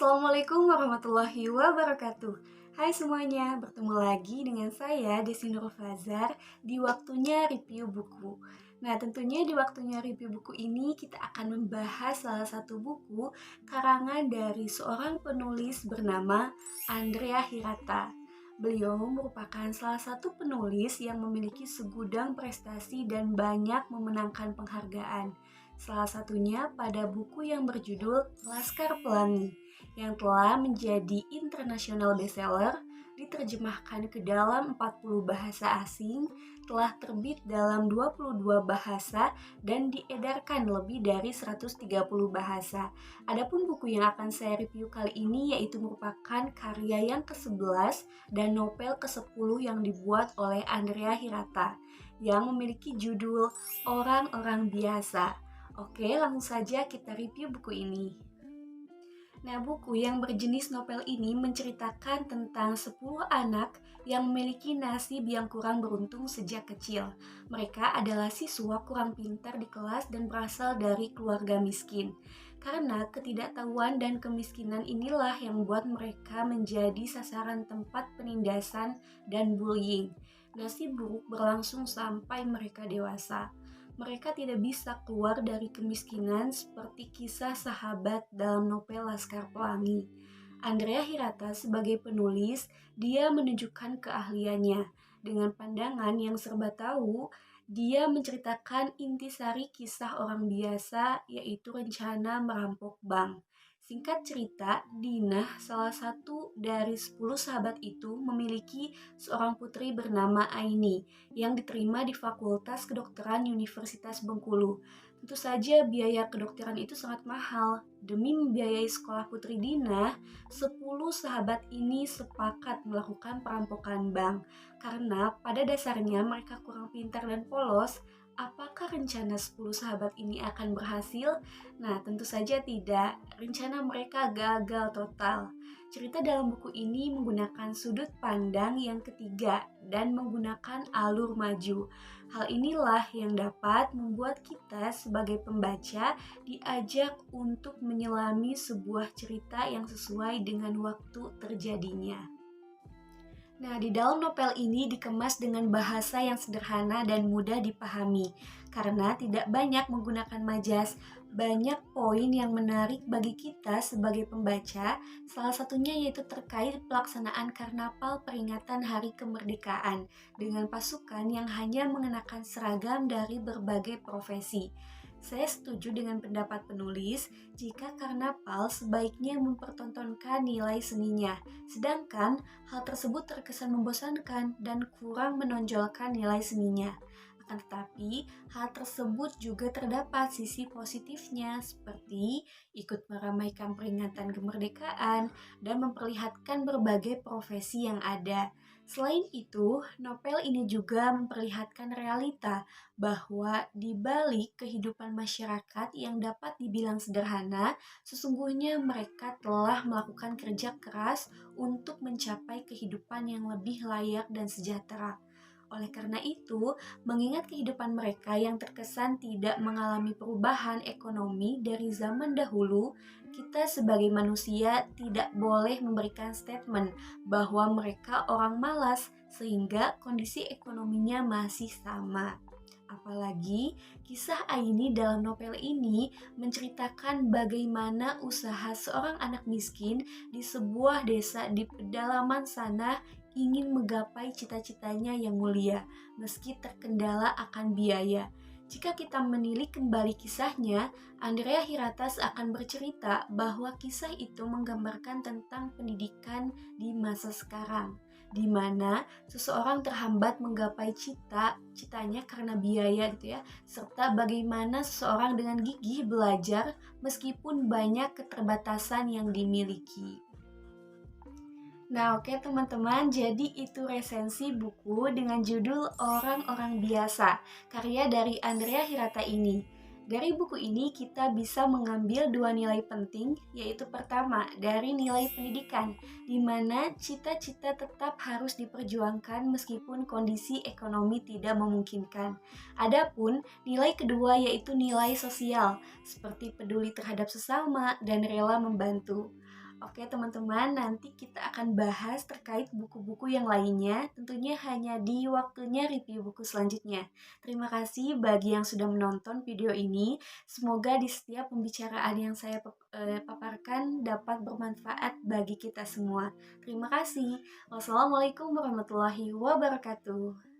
Assalamualaikum warahmatullahi wabarakatuh. Hai semuanya, bertemu lagi dengan saya Desi Nur Fazar di waktunya review buku. Nah, tentunya di waktunya review buku ini kita akan membahas salah satu buku karangan dari seorang penulis bernama Andrea Hirata. Beliau merupakan salah satu penulis yang memiliki segudang prestasi dan banyak memenangkan penghargaan. Salah satunya pada buku yang berjudul Laskar Pelangi yang telah menjadi international bestseller, diterjemahkan ke dalam 40 bahasa asing, telah terbit dalam 22 bahasa dan diedarkan lebih dari 130 bahasa. Adapun buku yang akan saya review kali ini yaitu merupakan karya yang ke-11 dan novel ke-10 yang dibuat oleh Andrea Hirata yang memiliki judul Orang-Orang Biasa. Oke, langsung saja kita review buku ini. Nah, buku yang berjenis novel ini menceritakan tentang 10 anak yang memiliki nasib yang kurang beruntung sejak kecil. Mereka adalah siswa kurang pintar di kelas dan berasal dari keluarga miskin. Karena ketidaktahuan dan kemiskinan inilah yang membuat mereka menjadi sasaran tempat penindasan dan bullying. Nasib buruk berlangsung sampai mereka dewasa. Mereka tidak bisa keluar dari kemiskinan seperti kisah sahabat dalam novel Laskar Pelangi. Andrea Hirata sebagai penulis, dia menunjukkan keahliannya. Dengan pandangan yang serba tahu, dia menceritakan intisari kisah orang biasa, yaitu rencana merampok bank. Singkat cerita, Dinah, salah satu dari 10 sahabat itu, memiliki seorang putri bernama Aini yang diterima di Fakultas Kedokteran Universitas Bengkulu. Tentu saja biaya kedokteran itu sangat mahal. Demi membiayai sekolah putri Dinah, 10 sahabat ini sepakat melakukan perampokan bank. Karena pada dasarnya mereka kurang pintar dan polos. Apakah rencana 10 sahabat ini akan berhasil? Nah, tentu saja tidak. Rencana mereka gagal total. Cerita dalam buku ini menggunakan sudut pandang yang ketiga dan menggunakan alur maju. Hal inilah yang dapat membuat kita sebagai pembaca diajak untuk menyelami sebuah cerita yang sesuai dengan waktu terjadinya. Nah, di dalam novel ini dikemas dengan bahasa yang sederhana dan mudah dipahami. Karena tidak banyak menggunakan majas, banyak poin yang menarik bagi kita sebagai pembaca, salah satunya yaitu terkait pelaksanaan karnaval peringatan Hari Kemerdekaan dengan pasukan yang hanya mengenakan seragam dari berbagai profesi. Saya setuju dengan pendapat penulis jika karnaval sebaiknya mempertontonkan nilai seninya, sedangkan hal tersebut terkesan membosankan dan kurang menonjolkan nilai seninya. Akan tetapi, hal tersebut juga terdapat sisi positifnya seperti ikut meramaikan peringatan kemerdekaan dan memperlihatkan berbagai profesi yang ada. Selain itu, novel ini juga memperlihatkan realita bahwa di balik kehidupan masyarakat yang dapat dibilang sederhana, sesungguhnya mereka telah melakukan kerja keras untuk mencapai kehidupan yang lebih layak dan sejahtera. Oleh karena itu, mengingat kehidupan mereka yang terkesan tidak mengalami perubahan ekonomi dari zaman dahulu, kita sebagai manusia tidak boleh memberikan statement bahwa mereka orang malas sehingga kondisi ekonominya masih sama. Apalagi kisah Aini dalam novel ini menceritakan bagaimana usaha seorang anak miskin di sebuah desa di pedalaman sana ingin menggapai cita-citanya yang mulia meski terkendala akan biaya. Jika kita menilik kembali kisahnya, Andrea Hiratas akan bercerita bahwa kisah itu menggambarkan tentang pendidikan di masa sekarang, di mana seseorang terhambat menggapai citanya karena biaya gitu ya, serta bagaimana seseorang dengan gigih belajar meskipun banyak keterbatasan yang dimiliki. Nah, oke teman-teman, jadi itu resensi buku dengan judul Orang-Orang Biasa, karya dari Andrea Hirata ini. Dari buku ini kita bisa mengambil dua nilai penting, yaitu pertama, dari nilai pendidikan, di mana cita-cita tetap harus diperjuangkan meskipun kondisi ekonomi tidak memungkinkan. Adapun nilai kedua yaitu nilai sosial, seperti peduli terhadap sesama dan rela membantu. Oke teman-teman, nanti kita akan bahas terkait buku-buku yang lainnya, tentunya hanya di waktunya review buku selanjutnya. Terima kasih bagi yang sudah menonton video ini. Semoga di setiap pembicaraan yang saya paparkan dapat bermanfaat bagi kita semua. Terima kasih. Wassalamualaikum warahmatullahi wabarakatuh.